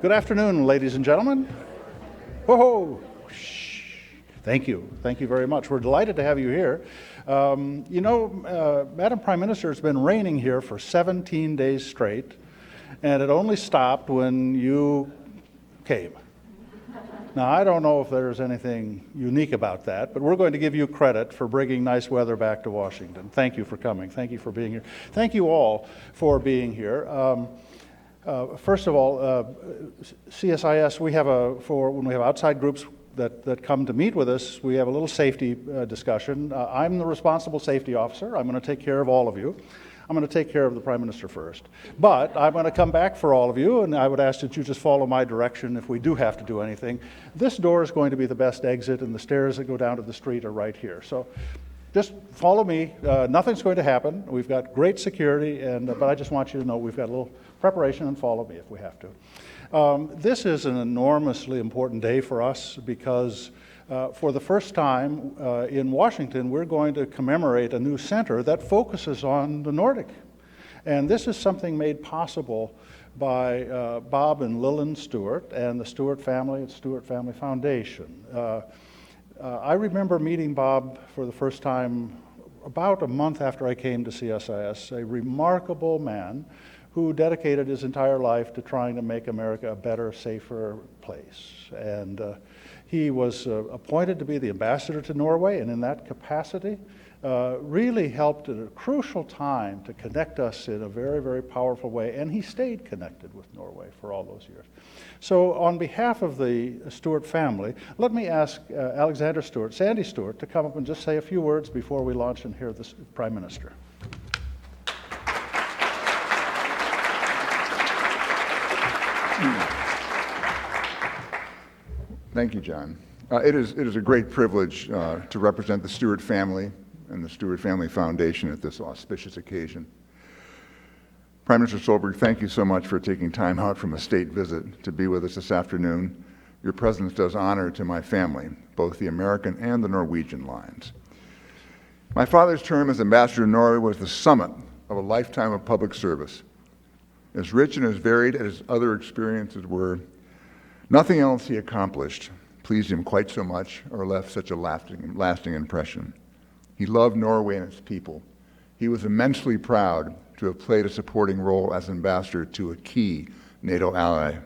Good afternoon, ladies and gentlemen. Whoa! Thank you. Thank you very much. We're delighted to have you here. Madam Prime Minister, it's been raining here for 17 days straight, and it only stopped when you came. Now, I don't know if there's anything unique about that, but we're going to give you credit for bringing nice weather back to Washington. Thank you for coming. Thank you for being here. Thank you all for being here. First of all, CSIS, we have when we have outside groups that come to meet with us, we have a little safety discussion. I'm the responsible safety officer. I'm going to take care of all of you. I'm going to take care of the Prime Minister first. But I'm going to come back for all of you, and I would ask that you just follow my direction if we do have to do anything. This door is going to be the best exit, and the stairs that go down to the street are right here. So just follow me. Nothing's going to happen. We've got great security, but I just want you to know we've got a little preparation, and follow me if we have to. This is an enormously important day for us because for the first time in Washington, we're going to commemorate a new center that focuses on the Nordic. And this is something made possible by Bob and Lillan Stuart and the Stuart family at Stuart Family Foundation. I remember meeting Bob for the first time about a month after I came to CSIS, a remarkable man who dedicated his entire life to trying to make America a better, safer place. And he was appointed to be the ambassador to Norway, and in that capacity, really helped at a crucial time to connect us in a very, very powerful way, and he stayed connected with Norway for all those years. So on behalf of the Stuart family, let me ask Alexander Stuart, Sandy Stuart, to come up and just say a few words before we launch and hear the Prime Minister. Thank you, John. It is a great privilege to represent the Stuart family and the Stuart Family Foundation at this auspicious occasion. Prime Minister Solberg, thank you so much for taking time out from a state visit to be with us this afternoon. Your presence does honor to my family, both the American and the Norwegian lines. My father's term as ambassador to Norway was the summit of a lifetime of public service. As rich and as varied as his other experiences were, nothing else he accomplished pleased him quite so much or left such a lasting impression. He loved Norway and its people. He was immensely proud to have played a supporting role as ambassador to a key NATO ally.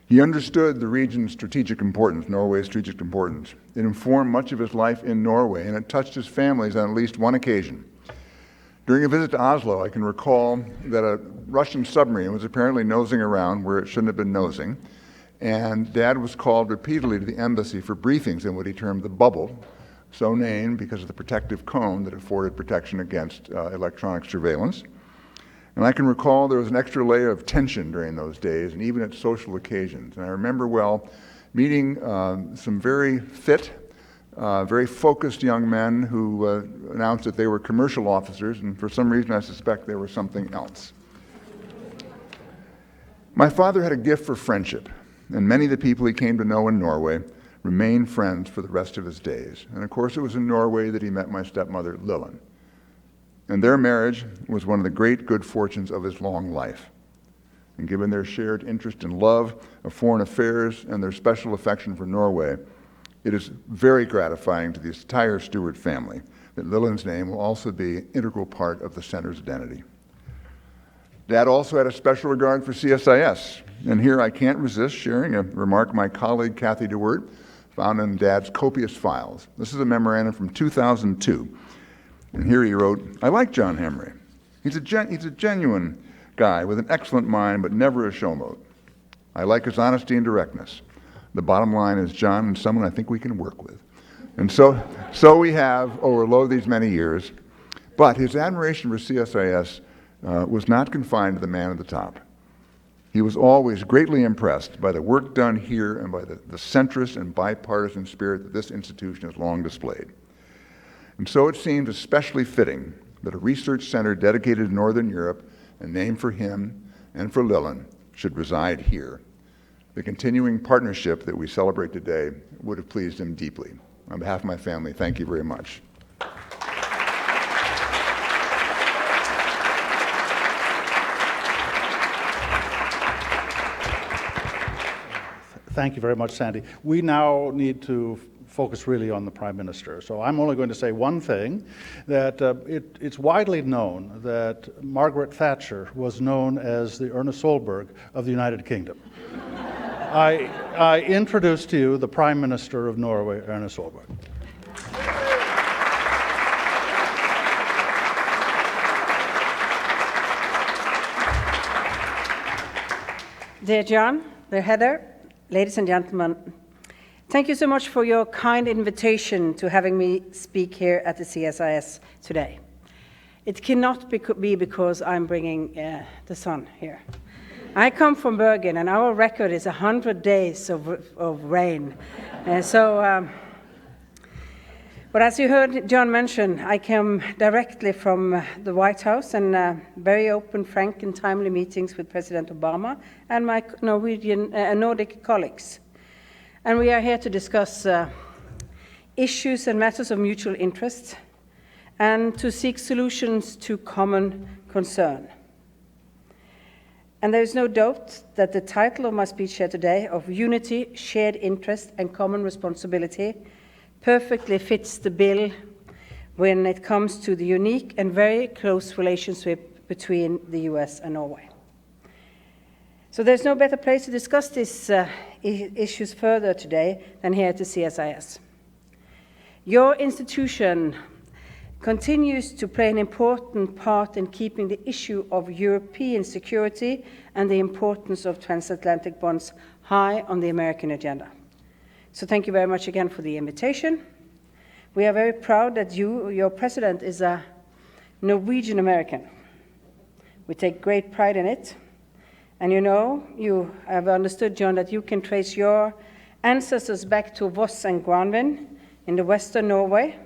He understood the region's strategic importance, Norway's strategic importance. It informed much of his life in Norway, and it touched his families on at least one occasion. During a visit to Oslo, I can recall that a Russian submarine was apparently nosing around where it shouldn't have been nosing, and Dad was called repeatedly to the embassy for briefings in what he termed the bubble, so named because of the protective cone that afforded protection against electronic surveillance. And I can recall there was an extra layer of tension during those days, and even at social occasions. And I remember well meeting some very fit, very focused young men who announced that they were commercial officers, and for some reason I suspect they were something else. My father had a gift for friendship, and many of the people he came to know in Norway remained friends for the rest of his days. And of course, it was in Norway that he met my stepmother, Lillan. And their marriage was one of the great good fortunes of his long life. And given their shared interest in love of foreign affairs and their special affection for Norway, it is very gratifying to the entire Stuart family that Lillan's name will also be an integral part of the center's identity. Dad also had a special regard for CSIS, and here I can't resist sharing a remark my colleague Kathy DeWert found in Dad's copious files. This is a memorandum from 2002, and here he wrote, "I like John Hamre. He's a genuine guy with an excellent mind, but never a showboat. I like his honesty and directness. The bottom line is John is someone I think we can work with." And so we have over these many years, but his admiration for CSIS was not confined to the man at the top. He was always greatly impressed by the work done here and by the centrist and bipartisan spirit that this institution has long displayed. And so it seems especially fitting that a research center dedicated to Northern Europe and named for him and for Lillan should reside here. The continuing partnership that we celebrate today would have pleased him deeply. On behalf of my family, thank you very much. Thank you very much, Sandy. We now need to focus really on the Prime Minister. So I'm only going to say one thing, that it's widely known that Margaret Thatcher was known as the Erna Solberg of the United Kingdom. I introduce to you the Prime Minister of Norway, Erna Solberg. Dear John, dear Heather, ladies and gentlemen, thank you so much for your kind invitation to having me speak here at the CSIS today. It cannot be because I'm bringing the sun here. I come from Bergen, and our record is 100 days of rain. But as you heard John mention, I came directly from the White House and very open, frank, and timely meetings with President Obama and my Norwegian Nordic colleagues. And we are here to discuss issues and matters of mutual interest and to seek solutions to common concern. And there is no doubt that the title of my speech here today, of Unity, Shared Interest and Common Responsibility, perfectly fits the bill when it comes to the unique and very close relationship between the US and Norway. So there's no better place to discuss these issues further today than here at the CSIS. Your institution continues to play an important part in keeping the issue of European security and the importance of transatlantic bonds high on the American agenda. So thank you very much again for the invitation. We are very proud that your president, is a Norwegian American. We take great pride in it. And you have understood, John, that you can trace your ancestors back to Voss and Granvin in the western Norway.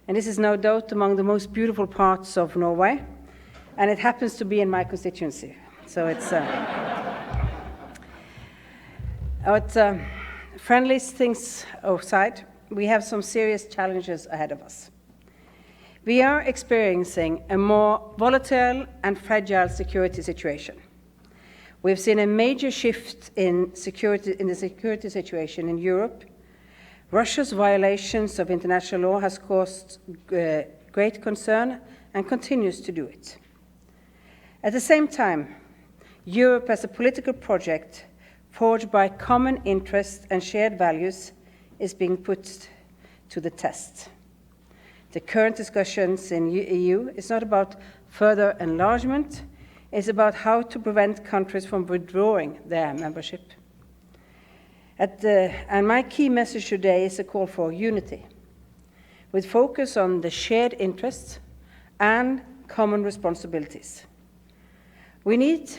And this is no doubt among the most beautiful parts of Norway. And it happens to be in my constituency. So it's friendly things aside, we have some serious challenges ahead of us. We are experiencing a more volatile and fragile security situation. We've seen a major shift in the security situation in Europe. Russia's violations of international law has caused great concern and continues to do it. At the same time, Europe as a political project forged by common interests and shared values is being put to the test. The current discussions in EU is not about further enlargement, it's about how to prevent countries from withdrawing their membership. And my key message today is a call for unity, with focus on the shared interests and common responsibilities. We need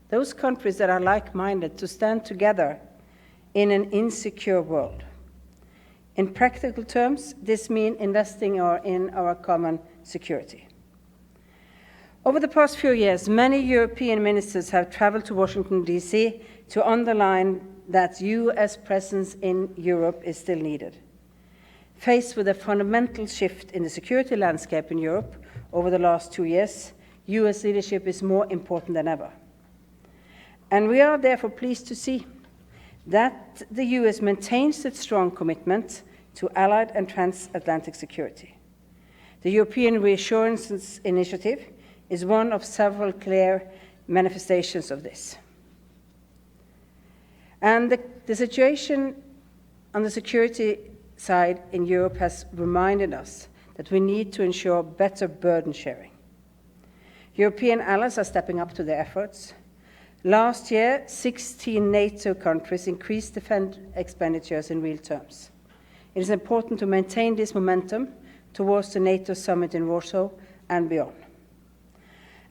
those countries that are like-minded to stand together in an insecure world. In practical terms, this means investing in our common security. Over the past few years, many European ministers have traveled to Washington, D.C. to underline that U.S. presence in Europe is still needed. Faced with a fundamental shift in the security landscape in Europe over the last 2 years, U.S. leadership is more important than ever. And we are therefore pleased to see that the U.S. maintains its strong commitment to allied and transatlantic security. The European Reassurance Initiative is one of several clear manifestations of this. And the situation on the security side in Europe has reminded us that we need to ensure better burden sharing. European allies are stepping up to their efforts. Last year, 16 NATO countries increased defense expenditures in real terms. It is important to maintain this momentum towards the NATO summit in Warsaw and beyond.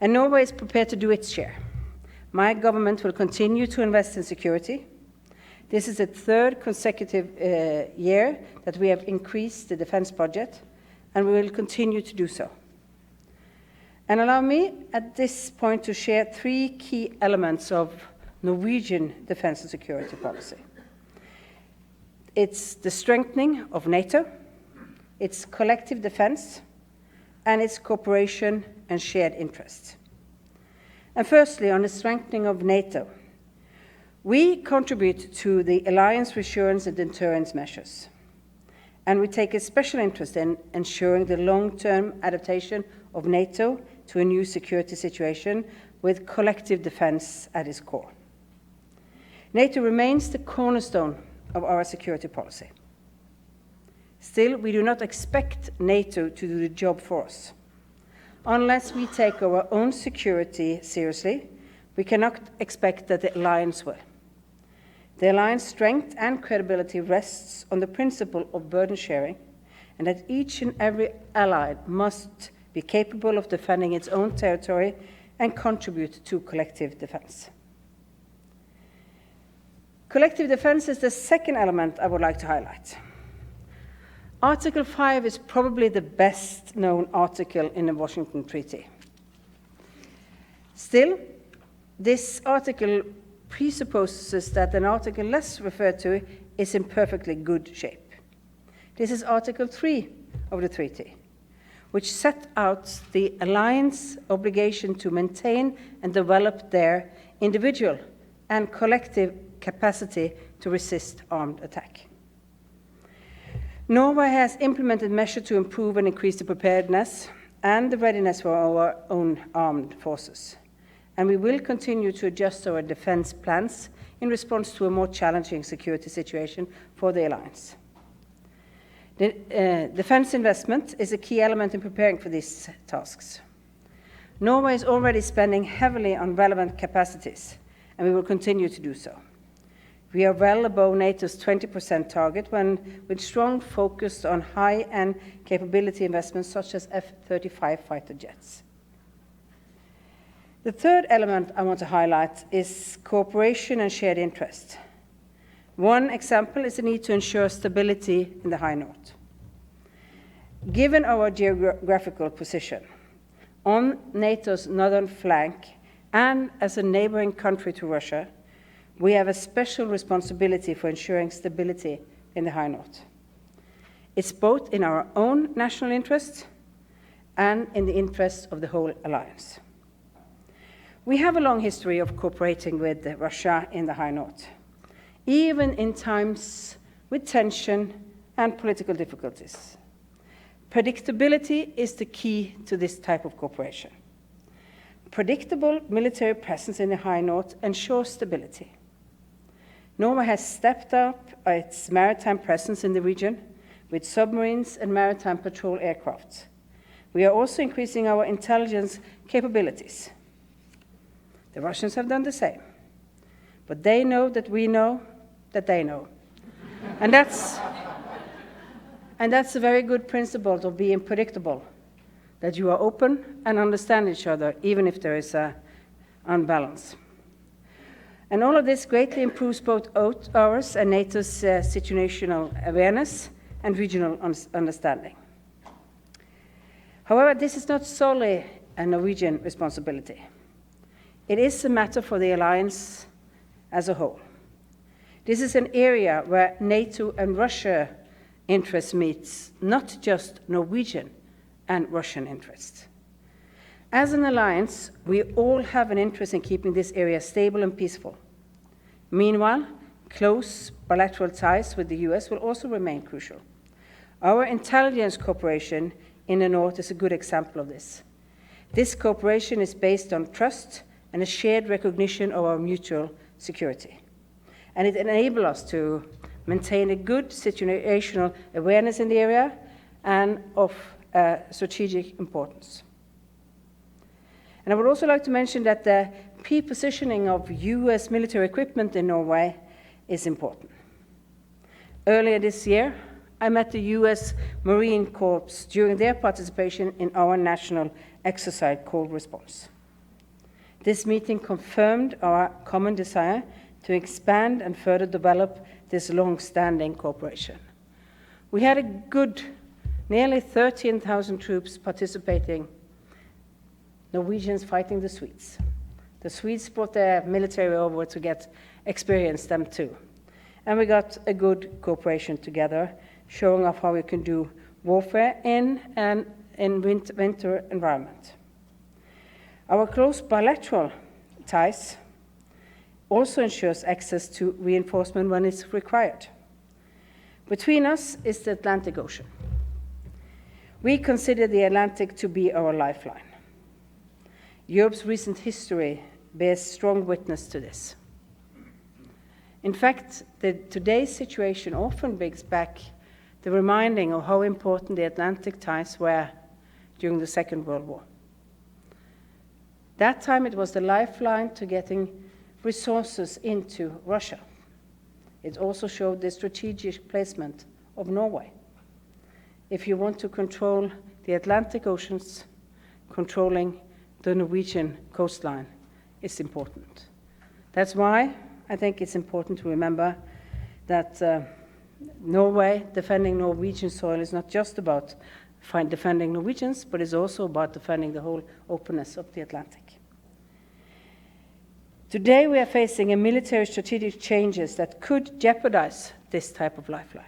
And Norway is prepared to do its share. My government will continue to invest in security. This is the third consecutive year that we have increased the defense budget, and we will continue to do so. And allow me at this point to share 3 key elements of Norwegian defense and security policy. It's the strengthening of NATO, its collective defense, and its cooperation and shared interests. And firstly, on the strengthening of NATO, We contribute to the alliance reassurance and deterrence measures, and we take a special interest in ensuring the long-term adaptation of NATO to a new security situation with collective defense at its core. NATO remains the cornerstone of our security policy. Still, we do not expect NATO to do the job for us. Unless we take our own security seriously, we cannot expect that the alliance will. The alliance strength and credibility rests on the principle of burden sharing, and that each and every ally must be capable of defending its own territory and contribute to collective defense. Collective defense is the second element I would like to highlight. Article 5 is probably the best known article in the Washington Treaty. Still, this article presupposes that an article less referred to is in perfectly good shape. This is Article 3 of the treaty, which set out the alliance obligation to maintain and develop their individual and collective capacity to resist armed attack. Norway has implemented measures to improve and increase the preparedness and the readiness for our own armed forces, and we will continue to adjust our defense plans in response to a more challenging security situation for the alliance. The defense investment is a key element in preparing for these tasks. Norway is already spending heavily on relevant capacities, and we will continue to do so. We are well above NATO's 20% target with strong focus on high-end capability investments such as F-35 fighter jets. The third element I want to highlight is cooperation and shared interest. One example is the need to ensure stability in the High North. Given our geographical position on NATO's northern flank and as a neighboring country to Russia, we have a special responsibility for ensuring stability in the High North. It's both in our own national interest and in the interest of the whole alliance. We have a long history of cooperating with Russia in the High North, even in times with tension and political difficulties. Predictability is the key to this type of cooperation. Predictable military presence in the High North ensures stability. Norway has stepped up its maritime presence in the region with submarines and maritime patrol aircraft. We are also increasing our intelligence capabilities. The Russians have done the same, but they know that we know that they know. And that's a very good principle of being predictable, that you are open and understand each other, even if there is an unbalance. And all of this greatly improves both ours and NATO's situational awareness and regional understanding. However, this is not solely a Norwegian responsibility. It is a matter for the alliance as a whole. This is an area where NATO and Russia interests meet, not just Norwegian and Russian interests. As an alliance, we all have an interest in keeping this area stable and peaceful. Meanwhile, close bilateral ties with the US will also remain crucial. Our intelligence cooperation in the North is a good example of this. This cooperation is based on trust and a shared recognition of our mutual security. And it enables us to maintain a good situational awareness in the area and of strategic importance. And I would also like to mention that the pre-positioning of US military equipment in Norway is important. Earlier this year, I met the US Marine Corps during their participation in our national exercise called Response. This meeting confirmed our common desire to expand and further develop this long-standing cooperation. We had a good nearly 13,000 troops participating, Norwegians fighting the Swedes. The Swedes brought their military over to get experience them too. And we got a good cooperation together, showing off how we can do warfare in winter environment. Our close bilateral ties also ensures access to reinforcement when it's required. Between us is the Atlantic Ocean. We consider the Atlantic to be our lifeline. Europe's recent history bears strong witness to this. In fact, today's situation often brings back the reminding of how important the Atlantic ties were during the Second World War. That time it was the lifeline to getting resources into Russia. It also showed the strategic placement of Norway. If you want to control the Atlantic Oceans, controlling the Norwegian coastline is important. That's why I think it's important to remember that Norway, defending Norwegian soil, is not just about defending Norwegians, but it's also about defending the whole openness of the Atlantic. Today we are facing a military strategic changes that could jeopardize this type of lifeline.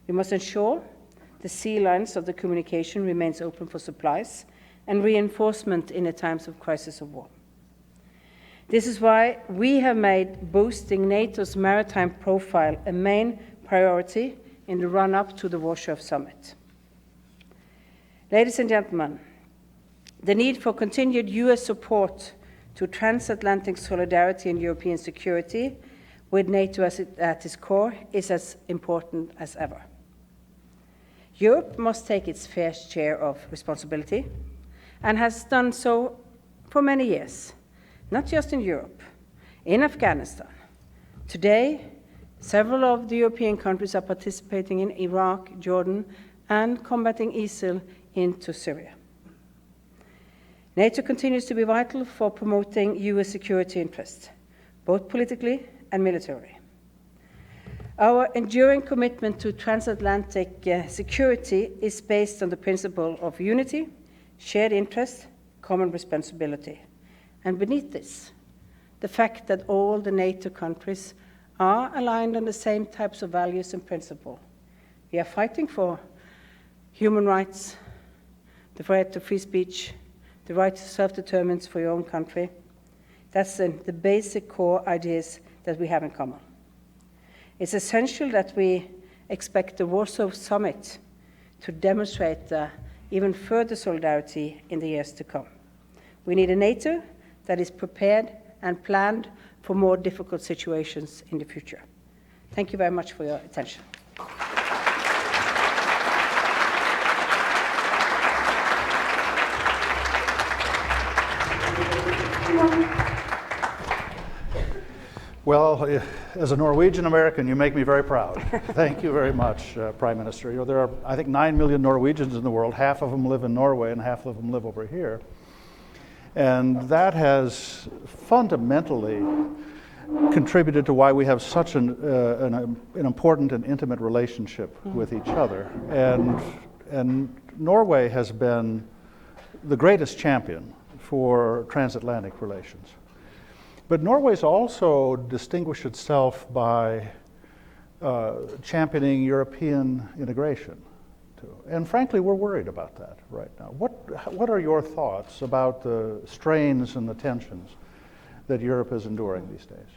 We must ensure the sea lines of the communication remains open for supplies and reinforcement in the times of crisis of war. This is why we have made boosting NATO's maritime profile a main priority in the run-up to the Warsaw Summit. Ladies and gentlemen, the need for continued US support to transatlantic solidarity and European security, with NATO at its core, is as important as ever. Europe must take its fair share of responsibility, and has done so for many years, not just in Europe, in Afghanistan. Today, several of the European countries are participating in Iraq, Jordan, and combating ISIL into Syria. NATO continues to be vital for promoting US security interests, both politically and militarily. Our enduring commitment to transatlantic security is based on the principle of unity, shared interest, common responsibility. And beneath this, the fact that all the NATO countries are aligned on the same types of values and principles. We are fighting for human rights, the right to free speech, the right to self-determination for your own country. That's the basic core ideas that we have in common. It's essential that we expect the Warsaw Summit to demonstrate even further solidarity in the years to come. We need a NATO that is prepared and planned for more difficult situations in the future. Thank you very much for your attention. Well, as a Norwegian American, you make me very proud. Thank you very much, Prime Minister. You know, there are, I think, 9 million Norwegians in the world. Half of them live in Norway and half of them live over here. And that has fundamentally contributed to why we have such an important and intimate relationship with each other. And Norway has been the greatest champion for transatlantic relations. But Norway's also distinguished itself by championing European integration, too. And frankly, we're worried about that right now. What are your thoughts about the strains and the tensions that Europe is enduring these days?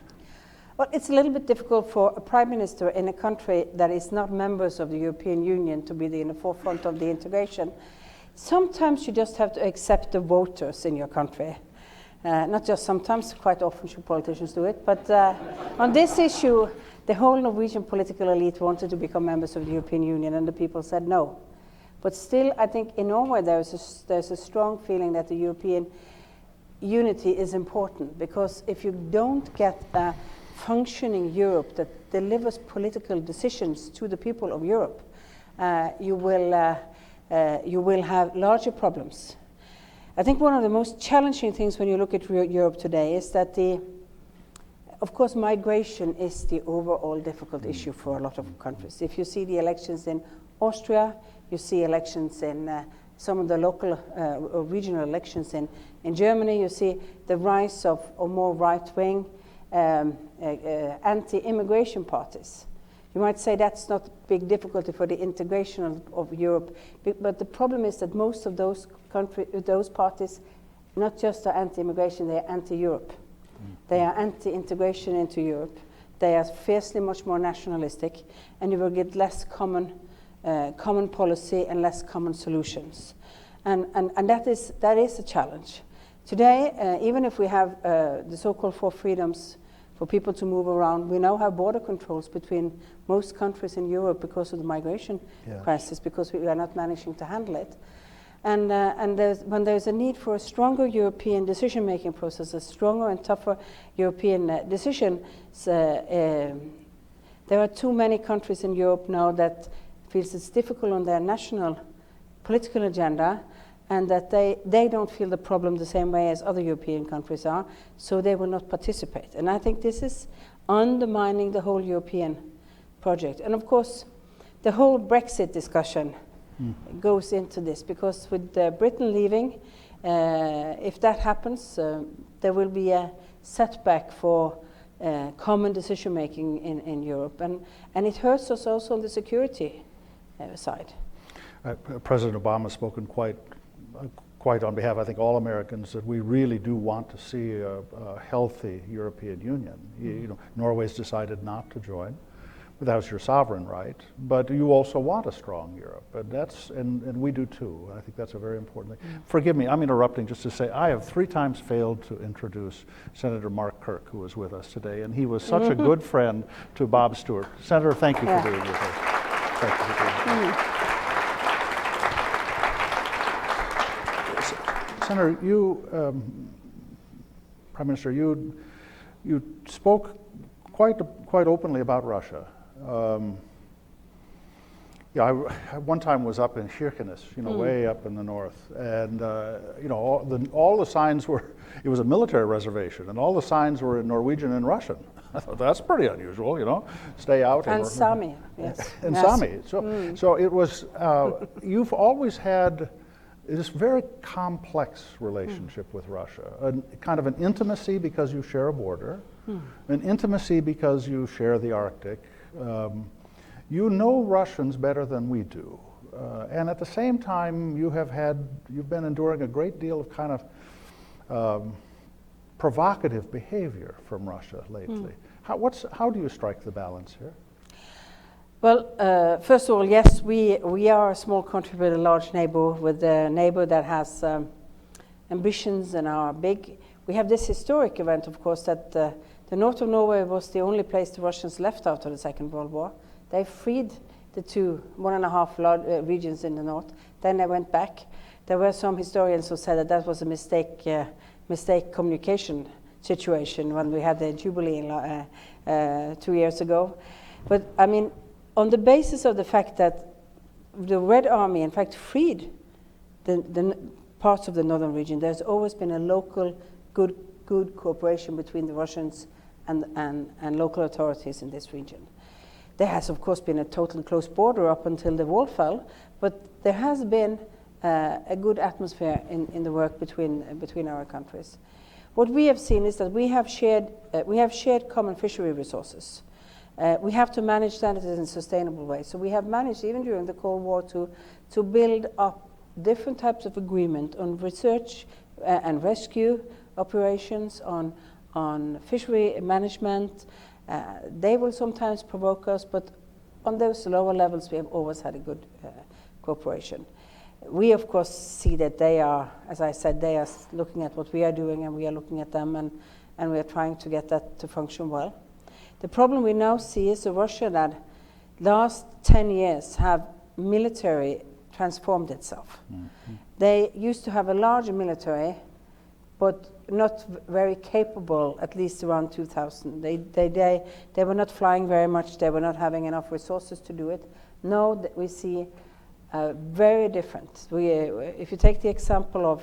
Well, it's a little bit difficult for a prime minister in a country that is not members of the European Union to be in the forefront of the integration. Sometimes you just have to accept the voters in your country. Not just sometimes, quite often should politicians do it, but on this issue, the whole Norwegian political elite wanted to become members of the European Union, and the people said no. But still, I think in Norway there's a strong feeling that the European unity is important, because if you don't get a functioning Europe that delivers political decisions to the people of Europe, you will have larger problems. I think one of the most challenging things when you look at Europe today is that of course, migration is the overall difficult issue for a lot of countries. If you see the elections in Austria, you see elections in some of the local or regional elections in Germany, you see the rise of more right-wing anti-immigration parties. You might say that's not a big difficulty for the integration of Europe, but the problem is that most of those parties, not just are anti-immigration, they're anti-Europe. They are anti-integration into Europe. They are fiercely much more nationalistic, and you will get less common policy and less common solutions. And that is a challenge. Today, even if we have the so-called 4 freedoms for people to move around, we now have border controls between most countries in Europe because of the migration crisis, because we are not managing to handle it. And when there's a need for a stronger European decision-making process, a stronger and tougher European decisions, there are too many countries in Europe now that feels it's difficult on their national political agenda, and that they don't feel the problem the same way as other European countries are, so they will not participate. And I think this is undermining the whole European project. And of course, the whole Brexit discussion goes into this, because with Britain leaving, if that happens, there will be a setback for common decision-making in Europe. And it hurts us also on the security side. President Obama has spoken quite on behalf, I think, all Americans, that we really do want to see a healthy European Union. You know, Norway's decided not to join, but that was your sovereign right. But you also want a strong Europe, and we do too. I think that's a very important thing. Forgive me, I'm interrupting just to say I have 3 times failed to introduce Senator Mark Kirk, who is with us today, and he was such a good friend to Bob Stewart. Senator, thank you for being with us. Thank you for being with us. Senator, Prime Minister, you spoke quite openly about Russia. I one time was up in Kirkenes, way up in the north, and all the signs were. It was a military reservation, and all the signs were in Norwegian and Russian. I thought that's pretty unusual, Stay out. And Sami, yes. And Sami. So it was. You've always had this very complex relationship with Russia, a kind of an intimacy because you share a border, an intimacy because you share the Arctic. You know Russians better than we do, and at the same time you've been enduring a great deal of kind of provocative behavior from Russia lately. How do you strike the balance here? Well, first of all, yes, we are a small country with a large neighbor, with a neighbor that has ambitions and are big. We have this historic event, of course, that the north of Norway was the only place the Russians left after the Second World War. They freed the 1.5 regions in the north. Then they went back. There were some historians who said that was a mistake communication situation when we had the Jubilee 2 years ago. But I mean, on the basis of the fact that the Red Army, in fact, freed the parts of the northern region, there's always been a local good cooperation between the Russians and local authorities in this region. There has, of course, been a totally closed border up until the wall fell, but there has been a good atmosphere in the work between our countries. What we have seen is that we have shared common fishery resources. We have to manage that in a sustainable way. So we have managed, even during the Cold War, to build up different types of agreement on research and rescue operations, on fishery management. They will sometimes provoke us, but on those lower levels we have always had a good cooperation. We of course see that they are, as I said, they are looking at what we are doing and we are looking at them, and we are trying to get that to function well. The problem we now see is a Russia that last 10 years have military transformed itself. They used to have a larger military, but not very capable, at least around 2000. They were not flying very much, they were not having enough resources to do it. Now that we see very different. If you take the example of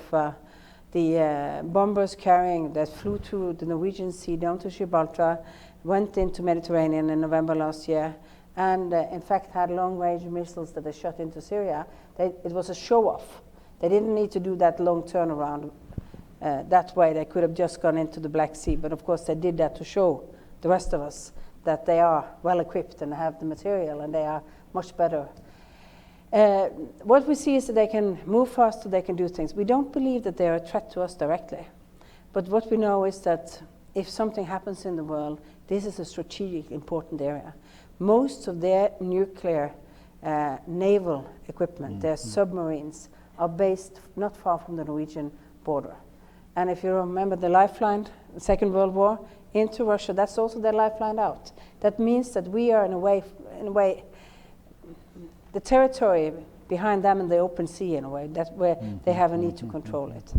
the bombers that flew through the Norwegian Sea down to Gibraltar, went into Mediterranean in November last year, and in fact had long-range missiles that they shot into Syria. It was a show-off. They didn't need to do that long turnaround. That way they could have just gone into the Black Sea, but of course they did that to show the rest of us that they are well equipped and have the material and they are much better. What we see is that they can move faster, they can do things. We don't believe that they are a threat to us directly, but what we know is that if something happens in the world, this is a strategic important area. Most of their nuclear naval equipment, their submarines, are based not far from the Norwegian border. And if you remember the lifeline, the Second World War, into Russia, that's also their lifeline out. That means that we are in a way, the territory behind them in the open sea in a way, that's where they have a need to control it.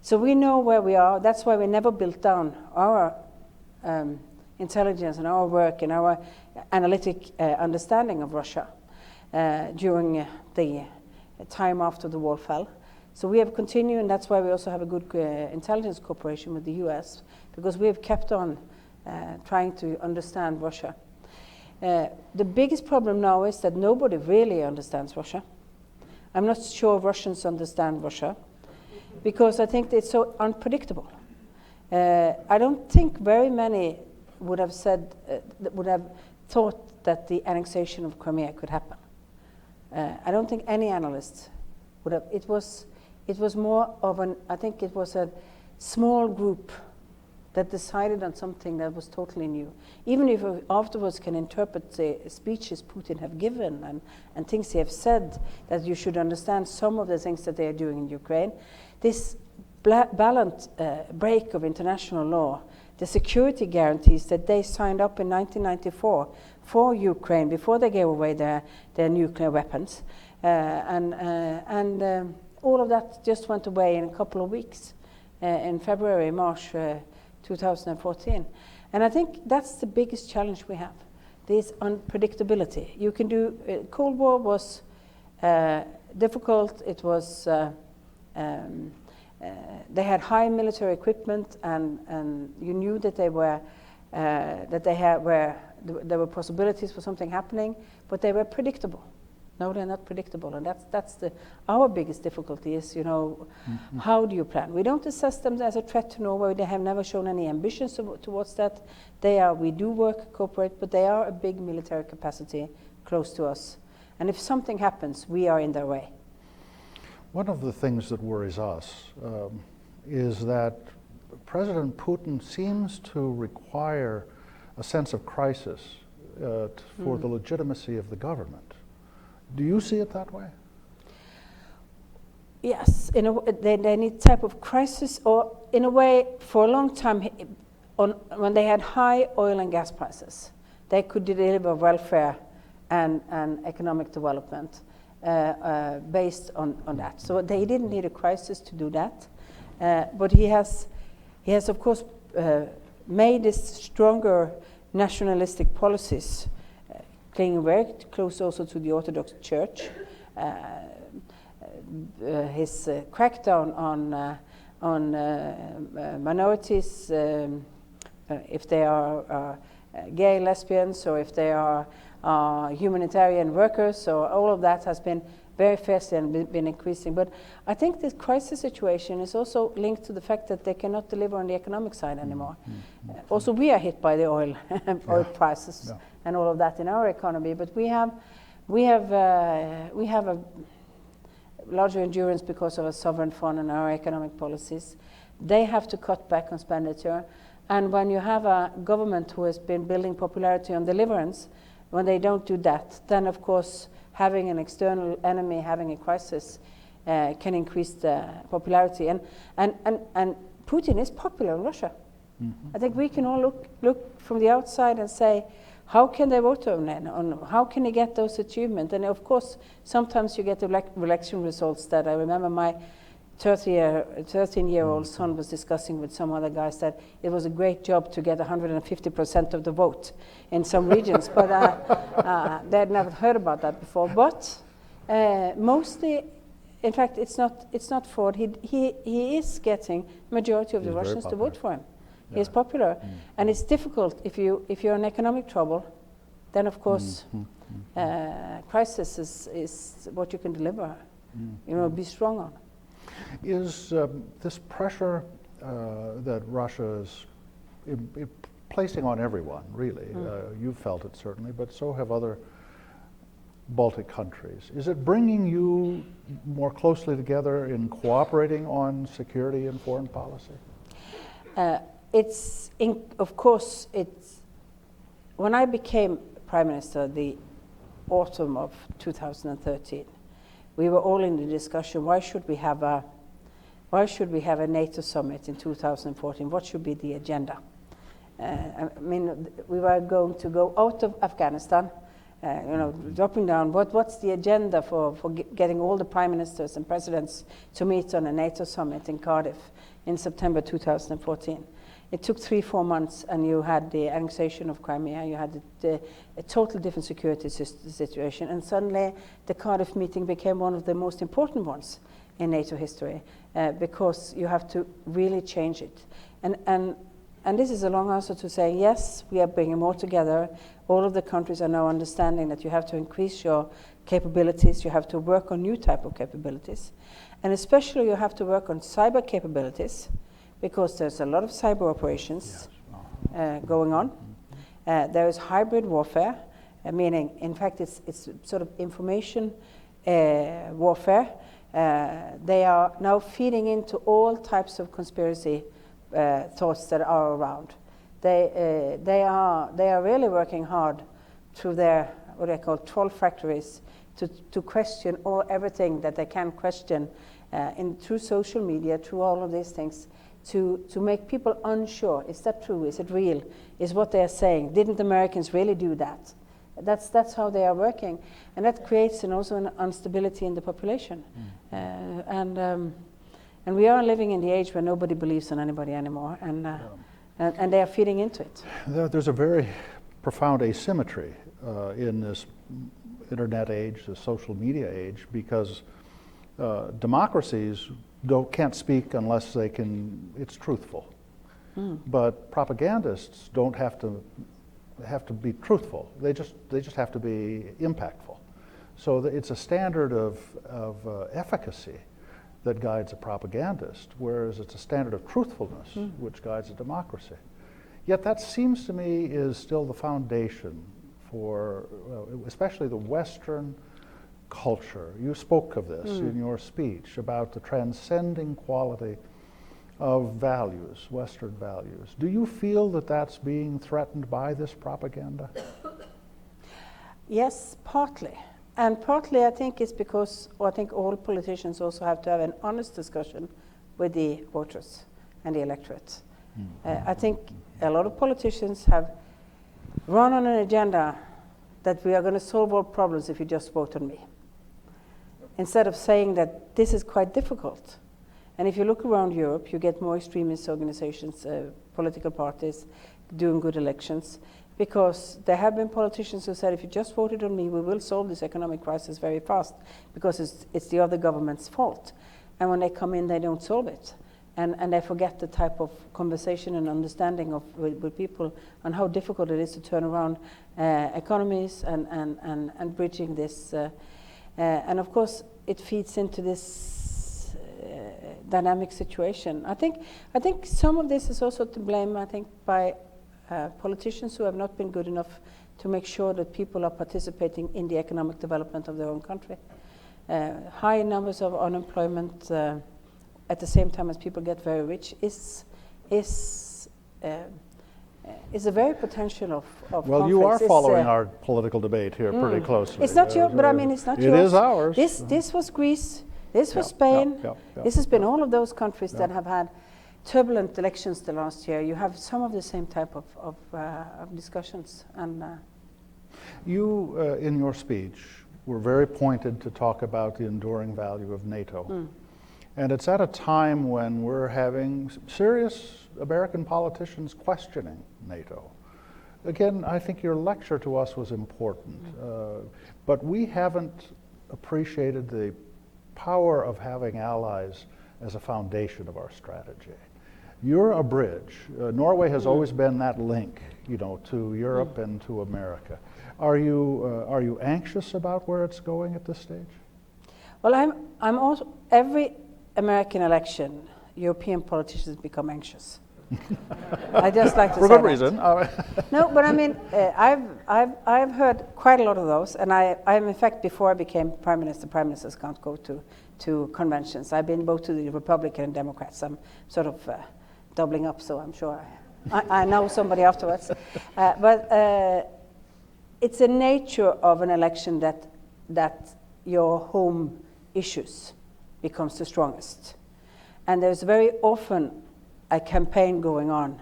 So we know where we are. That's why we never built down our intelligence and our work and our analytic understanding of Russia during the time after the wall fell. So we have continued, and that's why we also have a good intelligence cooperation with the U.S., because we have kept on trying to understand Russia. The biggest problem now is that nobody really understands Russia. I'm not sure Russians understand Russia, because I think it's so unpredictable. I don't think very many would have said, would have thought that the annexation of Crimea could happen. I don't think any analyst would have. It was more of an, I think it was a small group that decided on something that was totally new. Even if we afterwards can interpret the speeches Putin have given and things he have said, that you should understand some of the things that they are doing in Ukraine, this balanced break of international law, the security guarantees that they signed up in 1994 for Ukraine before they gave away their nuclear weapons, and all of that just went away in a couple of weeks, in February, March 2014. And I think that's the biggest challenge we have, this unpredictability. You can do, Cold War was difficult. It was, they had high military equipment, and you knew that they were, there were possibilities for something happening, but they were predictable. No, they're not predictable, and that's our biggest difficulty is, how do you plan? We don't assess them as a threat to Norway. They have never shown any ambitions towards that. We do work, cooperate, but they are a big military capacity close to us. And if something happens, we are in their way. One of the things that worries us is that President Putin seems to require a sense of crisis for the legitimacy of the government. Do you see it that way? Yes, they need type of crisis, or in a way, for a long time, when they had high oil and gas prices, they could deliver welfare and economic development based on that. So they didn't need a crisis to do that, but he has of course made this stronger nationalistic policies, clinging very close also to the Orthodox Church. His crackdown on minorities, if they are gay, lesbians, or if they are humanitarian workers, or all of that has been very fast and been increasing. But I think this crisis situation is also linked to the fact that they cannot deliver on the economic side anymore. Also, we are hit by the oil prices and all of that in our economy. But we have a larger endurance because of a sovereign fund and our economic policies. They have to cut back on expenditure. And when you have a government who has been building popularity on deliverance, when they don't do that, then of course having an external enemy, having a crisis, can increase the popularity. And Putin is popular in Russia. I think we can all look from the outside and say, how can they vote on it? How can they get those achievements? And of course, sometimes you get election results that I remember my 13-year-old son was discussing with some other guys that it was a great job to get 150% of the vote in some regions, but they had never heard about that before. But mostly, in fact, it's not fraud. He is getting majority of the Russians to vote for him. He is popular, and it's difficult if you're in economic trouble. Then of course, crisis is what you can deliver. Be strong on. Is this pressure that Russia is placing on everyone, really, you've felt it certainly, but so have other Baltic countries, is it bringing you more closely together in cooperating on security and foreign policy? of course, when I became Prime Minister the autumn of 2013, we were all in the discussion, why should we have a NATO summit in 2014? What should be the agenda? I mean, we were going to go out of Afghanistan, dropping down. What's the agenda for getting all the prime ministers and presidents to meet on a NATO summit in Cardiff in September 2014? It took 3-4 months, and you had the annexation of Crimea, you had a total different security situation, and suddenly the Cardiff meeting became one of the most important ones in NATO history, because you have to really change it. And this is a long answer to say, yes, we are bringing more together. All of the countries are now understanding that you have to increase your capabilities, you have to work on new type of capabilities, and especially you have to work on cyber capabilities, because there's a lot of cyber operations going on. There is hybrid warfare, meaning, in fact, it's sort of information warfare. They are now feeding into all types of conspiracy thoughts that are around. They are really working hard through their, what they call troll factories, to question everything that they can question through social media, through all of these things, to make people unsure. Is that true? Is it real? Is what they are saying? Didn't Americans really do that? That's how they are working, and that creates also an instability in the population. And we are living in the age where nobody believes in anybody anymore, and they are feeding into it. There's a very profound asymmetry in this internet age, the social media age, because democracies can't speak unless it's truthful. But propagandists don't have to be truthful. They just have to be impactful. So it's a standard of efficacy that guides a propagandist, whereas it's a standard of truthfulness which guides a democracy. Yet that seems to me is still the foundation for, especially the Western culture. You spoke of this in your speech about the transcending quality of values, Western values. Do you feel that that's being threatened by this propaganda? Yes, partly. And partly I think it's because I think all politicians also have to have an honest discussion with the voters and the electorate. I think a lot of politicians have run on an agenda that we are going to solve all problems if you just vote on me, instead of saying that this is quite difficult. And if you look around Europe, you get more extremist organizations, political parties doing good elections, because there have been politicians who said, if you just voted on me, we will solve this economic crisis very fast, because it's the other government's fault. And when they come in, they don't solve it. And they forget the type of conversation and understanding with people on how difficult it is to turn around economies and bridging this. And of course, it feeds into this dynamic situation. I think some of this is also to blame, I think, by politicians who have not been good enough to make sure that people are participating in the economic development of their own country. High numbers of unemployment at the same time as people get very rich is a very potential of well, conflicts. you are following our political debate here pretty closely. It's not your, but I mean, it's not yours. It is ours. This was Greece. This was Spain. This has been all of those countries that have had turbulent elections the last year. You have some of the same type of discussions. And you, in your speech, were very pointed to talk about the enduring value of NATO. And it's at a time when we're having serious American politicians questioning NATO. Again, I think your lecture to us was important, but we haven't appreciated the power of having allies as a foundation of our strategy. You're a bridge. Norway has always been that link, to Europe and to America. Are you anxious about where it's going at this stage? Well, I'm also, every American election, European politicians become anxious. I just like to for say good that. reason. No, but I mean, I've heard quite a lot of those, and I'm in fact, before I became prime ministers can't go to conventions. I've been both to the Republican and Democrats. I'm sort of doubling up, so I'm sure I know somebody afterwards. But it's the nature of an election that your home issues becomes the strongest. And there's very often a campaign going on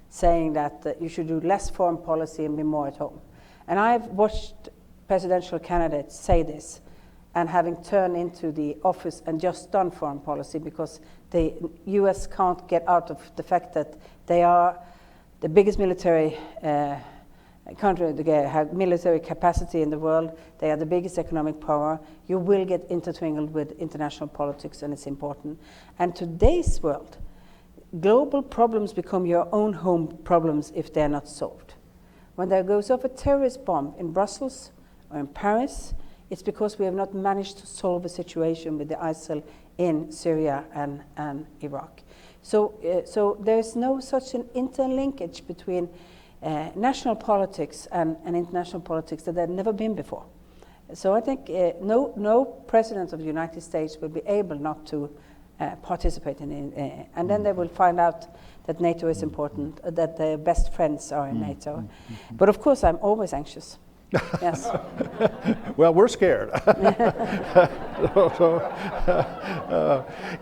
saying that you should do less foreign policy and be more at home. And I've watched presidential candidates say this, and having turned into the office and just done foreign policy because the U.S. can't get out of the fact that they are the biggest military country, they have military capacity in the world, they are the biggest economic power. You will get intertwined with international politics, and it's important. And today's world, global problems become your own home problems if they're not solved. When there goes off a terrorist bomb in Brussels or in Paris, it's because we have not managed to solve a situation with the ISIL in Syria and Iraq. So there's no such an interlinkage between national politics and international politics that had never been before. So I think no president of the United States will be able not to participate in it. And then they will find out that NATO is important, that their best friends are in NATO. But of course, I'm always anxious. Yes. Well, we're scared.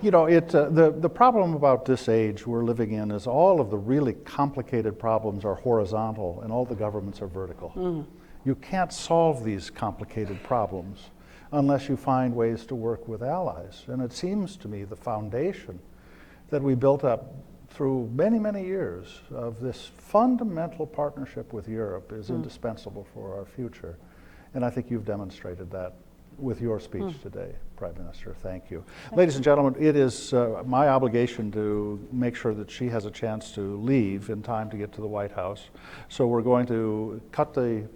You know, the problem about this age we're living in is all of the really complicated problems are horizontal and all the governments are vertical. You can't solve these complicated problems unless you find ways to work with allies. And it seems to me the foundation that we built up through many, many years of this fundamental partnership with Europe is indispensable for our future. And I think you've demonstrated that with your speech today, Prime Minister. Thank you. Ladies and gentlemen, it is my obligation to make sure that she has a chance to leave in time to get to the White House. So we're going to cut the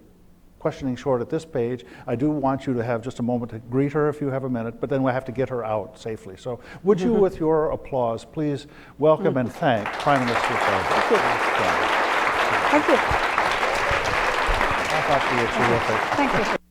questioning short at this page. I do want you to have just a moment to greet her if you have a minute, but then we have to get her out safely. So would you, with your applause, please welcome and thank Prime Minister Solberg. Thank you. I thought you were terrific. Thank you.